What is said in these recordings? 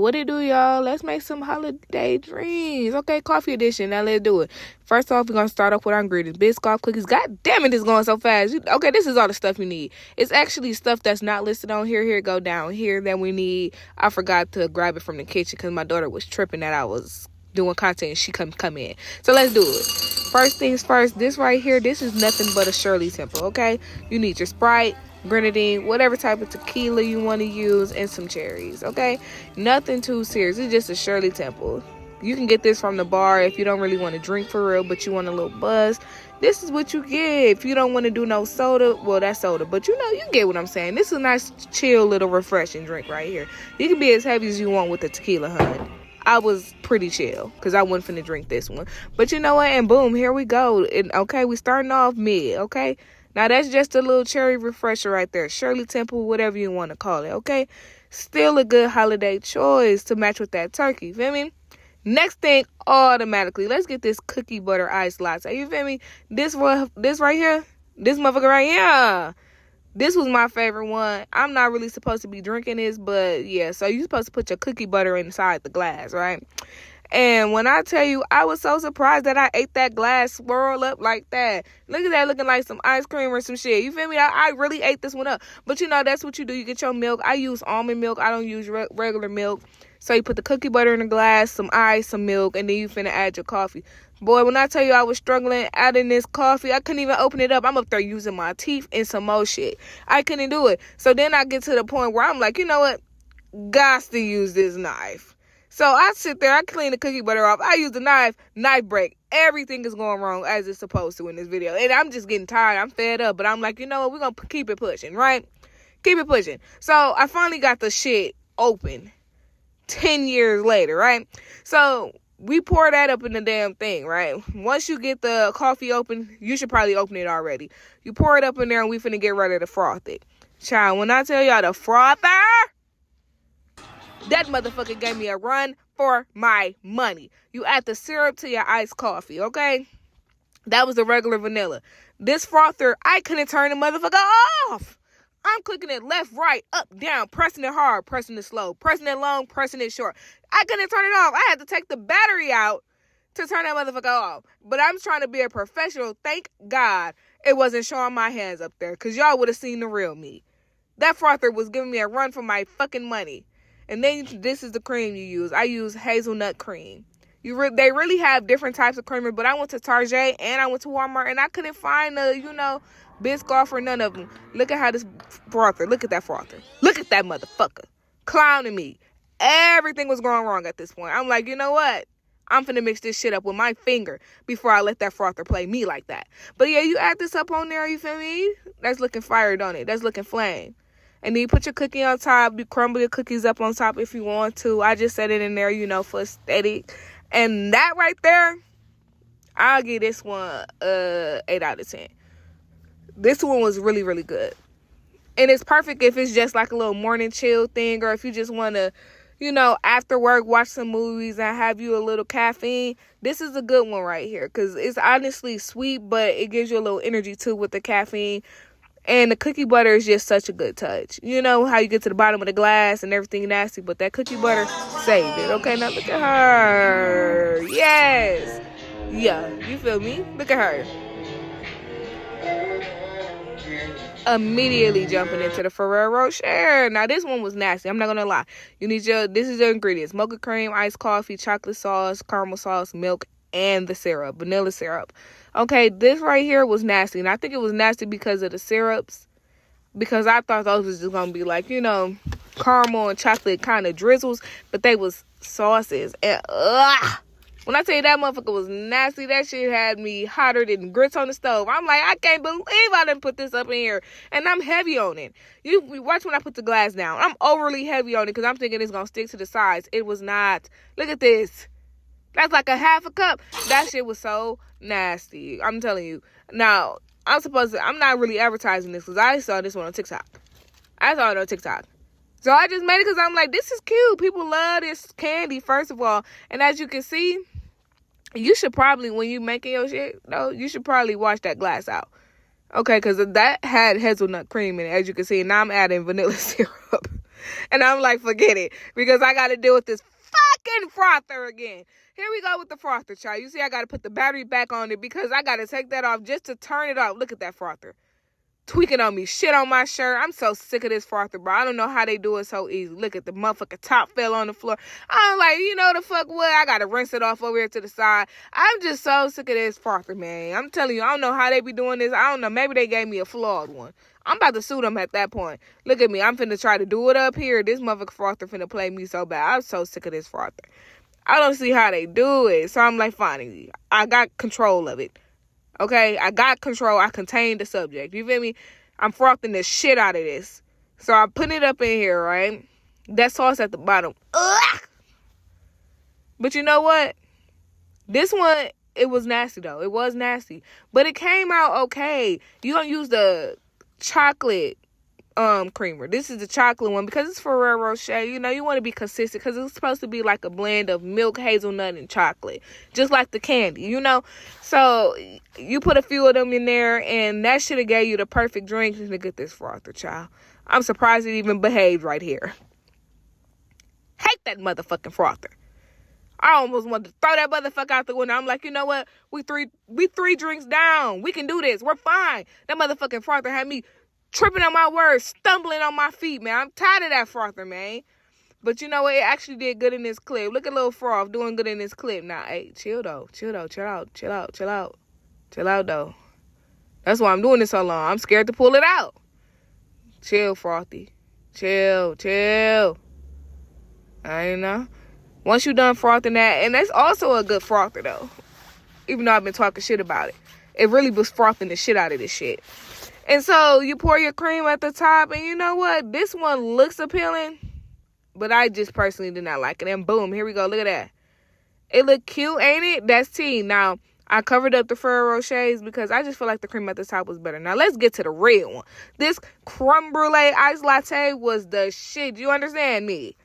What it do, y'all? Let's make some holiday dreams. Okay, coffee edition. Now let's do it. First off, we're going to start off with our ingredients. Biscoff cookies. God damn it, it's going so fast. Okay, this is all the stuff you need. It's actually stuff that's not listed on here. Here, go down here that we need. I forgot to grab it from the kitchen because my daughter was tripping that I was doing content and she couldn't come in. So let's do it. First things first, this right here, this is nothing but a Shirley Temple, okay? You need your Sprite, grenadine, whatever type of tequila you want to use, and some cherries, okay? Nothing too serious. It's just a Shirley Temple. You can get this from the bar if you don't really want to drink for real, but you want a little buzz. This is what you get. If you don't want to do no soda, well, that's soda. But you get what I'm saying. This is a nice, chill, little refreshing drink right here. You can be as heavy as you want with the tequila, honey. I was pretty chill because I wasn't finna drink this one. But you know what? And boom, here we go. And okay, we starting off mid, okay? Now, that's just a little cherry refresher right there. Shirley Temple, whatever you want to call it, okay? Still a good holiday choice to match with that turkey, feel me? Next thing, automatically, let's get this cookie butter iced latte. You feel me? This right here, this motherfucker right here, this was my favorite one. I'm not really supposed to be drinking this, but yeah. So you're supposed to put your cookie butter inside the glass, right? And when I tell you, I was so surprised that I ate that glass swirl up like that. Look at that, looking like some ice cream or some shit. You feel me? I really ate this one up. But you know, that's what you do. You get your milk. I use almond milk. I don't use regular milk. So you put the cookie butter in a glass, some ice, some milk, and then you finna add your coffee. Boy, when I tell you I was struggling adding this coffee, I couldn't even open it up. I'm up there using my teeth and some more shit. I couldn't do it. So then I get to the point where I'm like, you know what? Gots to use this knife. So I sit there, I clean the cookie butter off. I use the knife break. Everything is going wrong as it's supposed to in this video. And I'm just getting tired. I'm fed up. But I'm like, you know what? We're going to keep it pushing, right? Keep it pushing. So I finally got the shit open 10 years later, right? So we pour that up in the damn thing, right? Once you get the coffee open, you should probably open it already. You pour it up in there and we finna get ready to froth it. Child, when I tell y'all the frother, that motherfucker gave me a run for my money. You add the syrup to your iced coffee, okay? That was the regular vanilla. This frother, I couldn't turn the motherfucker off. I'm clicking it left, right, up, down, pressing it hard, pressing it slow, pressing it long, pressing it short. I couldn't turn it off. I had to take the battery out to turn that motherfucker off. But I'm trying to be a professional. Thank God it wasn't showing my hands up there, because y'all would have seen the real me. That frother was giving me a run for my fucking money. And then this is the cream you use. I use hazelnut cream. They really have different types of creamer, but I went to Target and I went to Walmart and I couldn't find the, Biscoff or none of them. Look at how this frother, look at that frother. Look at that motherfucker. Clowning me. Everything was going wrong at this point. I'm like, you know what? I'm finna mix this shit up with my finger before I let that frother play me like that. But yeah, you add this up on there, you feel me? That's looking fire, don't it? That's looking flame. And then you put your cookie on top. You crumble your cookies up on top if you want to. I just set it in there, for aesthetic. And that right there, I'll give this one 8 out of 10. This one was really, really good. And it's perfect if it's just like a little morning chill thing, or if you just want to, after work, watch some movies and have you a little caffeine. This is a good one right here because it's honestly sweet, but it gives you a little energy too with the caffeine. And the cookie butter is just such a good touch. You know how you get to the bottom of the glass and everything nasty, but that cookie butter saved it. Okay, now look at her. Yes. Yeah, you feel me? Look at her. Immediately jumping into the Ferrero Rocher. Now, this one was nasty. I'm not going to lie. This is your ingredients. Mocha cream, iced coffee, chocolate sauce, caramel sauce, milk, and the syrup, vanilla syrup. Okay, this right here was nasty. And I think it was nasty because of the syrups. Because I thought those was just going to be like, caramel and chocolate kind of drizzles. But they was sauces. And, when I tell you that motherfucker was nasty, that shit had me hotter than grits on the stove. I'm like, I can't believe I didn't put this up in here. And I'm heavy on it. You watch when I put the glass down. I'm overly heavy on it because I'm thinking it's going to stick to the sides. It was not. Look at this. That's like a half a cup. That shit was so nasty. I'm telling you. Now, I'm not really advertising this because I saw this one on TikTok. I saw it on TikTok. So I just made it because I'm like, this is cute. People love this candy, first of all. And as you can see, you should probably, when you making your shit, you should probably wash that glass out. Okay, because that had hazelnut cream in it, as you can see. Now I'm adding vanilla syrup. And I'm like, forget it. Because I got to deal with this fucking frother again. Here we go with the frother, child. You see, I got to put the battery back on it because I got to take that off just to turn it off. Look at that frother. Tweaking on me. Shit on my shirt. I'm so sick of this frother, bro. I don't know how they do it so easy. Look at the motherfucking top fell on the floor. I'm like, you know the fuck what? I got to rinse it off over here to the side. I'm just so sick of this frother, man. I'm telling you, I don't know how they be doing this. I don't know. Maybe they gave me a flawed one. I'm about to sue them at that point. Look at me. I'm finna try to do it up here. This motherfucker frother finna play me so bad. I'm so sick of this frother. I don't see how they do it. So I'm like, finally, I got control of it. Okay? I got control. I contained the subject. You feel me? I'm frothing the shit out of this. So I'm putting it up in here, right? That sauce at the bottom. Ugh! But you know what? This one, it was nasty, though. It was nasty. But it came out okay. You gonna use the chocolate creamer. This is the chocolate one because it's Ferrero Rocher. You know, you want to be consistent because it's supposed to be like a blend of milk, hazelnut, and chocolate, just like the candy, you know. So you put a few of them in there, and that should have gave you the perfect drink to get this frother, child. I'm surprised it even behaved right here. Hate that motherfucking frother. I almost wanted to throw that motherfucker out the window. I'm like, you know what? We three drinks down. We can do this. We're fine. That motherfucking frother had me tripping on my words, stumbling on my feet, man. I'm tired of that frother, man. But you know what? It actually did good in this clip. Look at Lil Froth doing good in this clip. Now, hey, chill though. Chill out. Chill out, though. That's why I'm doing this so long. I'm scared to pull it out. Chill, Frothy. Chill. I know. Once you done frothing that, and that's also a good frother, though. Even though I've been talking shit about it. It really was frothing the shit out of this shit. And so you pour your cream at the top, and you know what? This one looks appealing, but I just personally did not like it. And boom, here we go. Look at that. It look cute, ain't it? That's tea. Now, I covered up the Ferrero Rochers because I just feel like the cream at the top was better. Now, let's get to the real one. This creme brulee iced latte was the shit. You understand me?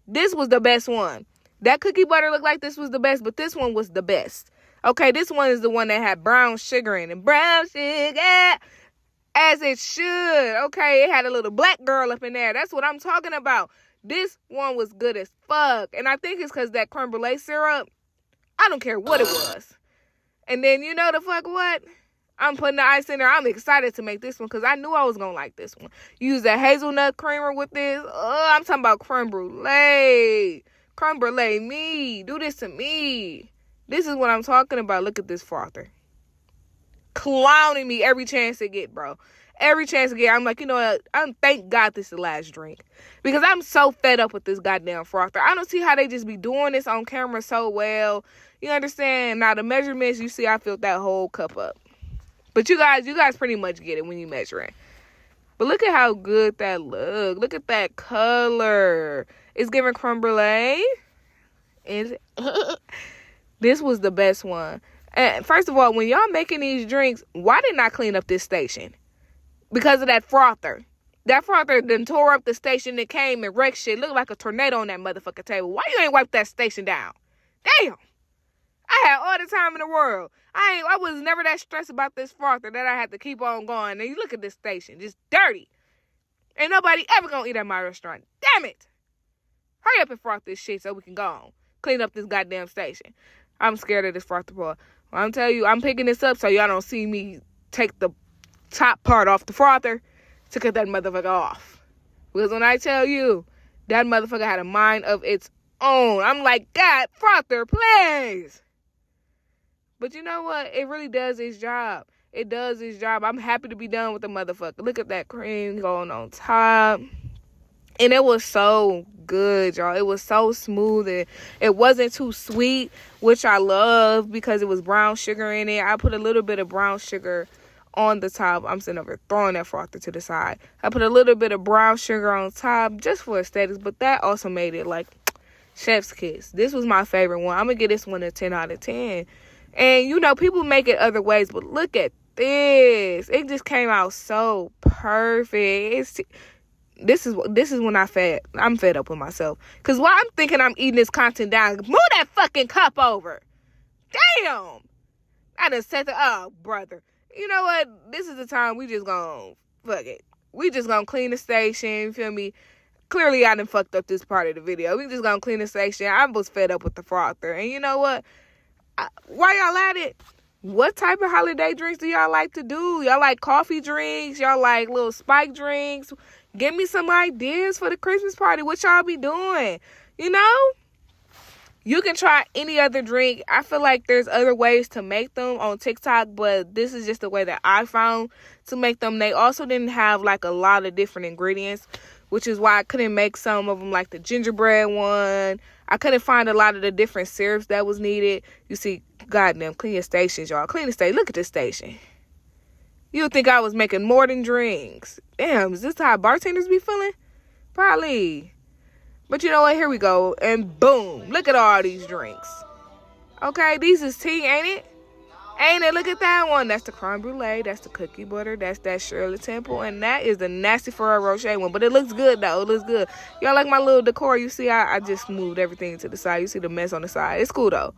This was the best one. That cookie butter looked like this was the best, but this one was the best. Okay, this one is the one that had brown sugar in it. Brown sugar. As it should. Okay, it had a little black girl up in there. That's what I'm talking about. This one was good as fuck. And I think it's because that creme brulee syrup, I don't care what it was. And then, you know the fuck what? I'm putting the ice in there. I'm excited to make this one because I knew I was going to like this one. Use that hazelnut creamer with this. I'm talking about creme brulee. Creme brulee me. Do this to me. This is what I'm talking about. Look at this frother. Clowning me every chance they get, bro. Every chance I get, I'm like, you know what? Thank God this is the last drink. Because I'm so fed up with this goddamn frother. I don't see how they just be doing this on camera so well. You understand? Now, the measurements, you see, I filled that whole cup up. But you guys pretty much get it when you measure it. But look at how good that look. Look at that color. It's giving creme brulee. This was the best one. And first of all, when y'all making these drinks, why didn't I clean up this station? Because of that frother. That frother done tore up the station that came and wrecked shit. Looked like a tornado on that motherfucking table. Why you ain't wiped that station down? Damn. I had all the time in the world. I was never that stressed about this frother that I had to keep on going. And you look at this station. Just dirty. Ain't nobody ever gonna eat at my restaurant. Damn it. Hurry up and froth this shit so we can go on. Clean up this goddamn station. I'm scared of this frother boy. I'm telling you, I'm picking this up so y'all don't see me take the top part off the frother to cut that motherfucker off. Because when I tell you, that motherfucker had a mind of its own. I'm like, God, frother, please. But you know what? It really does its job. It does its job. I'm happy to be done with the motherfucker. Look at that cream going on top. And it was so good, y'all. It was so smooth. And it wasn't too sweet, which I love because it was brown sugar in it. I put a little bit of brown sugar on the top. I'm sitting over throwing that frother to the side. I put a little bit of brown sugar on top just for aesthetics, but that also made it like chef's kiss. This was my favorite one. I'm going to give this one a 10 out of 10. And, you know, people make it other ways, but look at this. It just came out so perfect. This is when I'm fed up with myself. Because while I'm thinking I'm eating this content down, move that fucking cup over. Damn. I done said that. Oh, brother. You know what? This is the time we just gonna fuck it. We just gonna clean the station, feel me? clearly I done fucked up this part of the video. We just gonna clean the section. I was fed up with the frother. And you know what? While y'all at it, what type of holiday drinks do y'all like to do? Y'all like coffee drinks? Y'all like little spike drinks? Give me some ideas for the Christmas party. What y'all be doing? You know? You can try any other drink. I feel like there's other ways to make them on TikTok, but this is just the way that I found to make them. They also didn't have like a lot of different ingredients, which is why I couldn't make some of them like the gingerbread one. I couldn't find a lot of the different syrups that was needed. You see, goddamn, clean your stations, y'all. Clean the station. Look at this station. You would think I was making more than drinks. Damn, is this how bartenders be feeling? Probably. But you know what? Here we go. And boom. Look at all these drinks. Okay, these is tea, ain't it? Ain't it? Look at that one. That's the creme brulee. That's the cookie butter. That's that Shirley Temple. And that is the nasty Ferrero Rocher one. But it looks good, though. It looks good. Y'all like my little decor? You see, I just moved everything to the side. You see the mess on the side. It's cool, though.